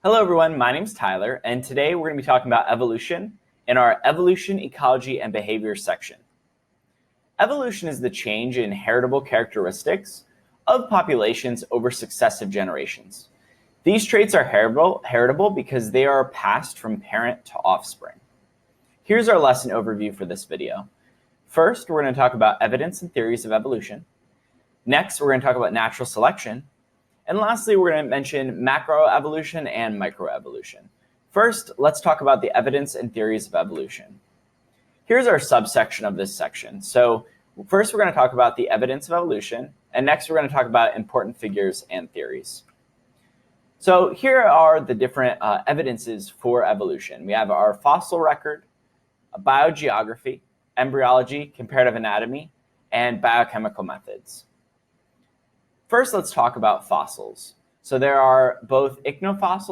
Hello everyone, my name is Tyler, and today we're going to be talking about evolution in our Evolution, Ecology, and Behavior section. Evolution is the change in heritable characteristics of populations over successive generations. These traits are heritable because they are passed from parent to offspring. Here's our lesson overview for this video. First, we're going to talk about evidence and theories of evolution. Next, we're going to talk about natural selection. And lastly, we're going to mention macroevolution and microevolution. First, let's talk about the evidence and theories of evolution. Here's our subsection of this section. So first, we're going to talk about the evidence of evolution, and next, we're going to talk about important figures and theories. So here are the different evidences for evolution. We have our fossil record, biogeography, embryology, comparative anatomy, and biochemical methods. First, let's talk about fossils. So there are both ichnofossils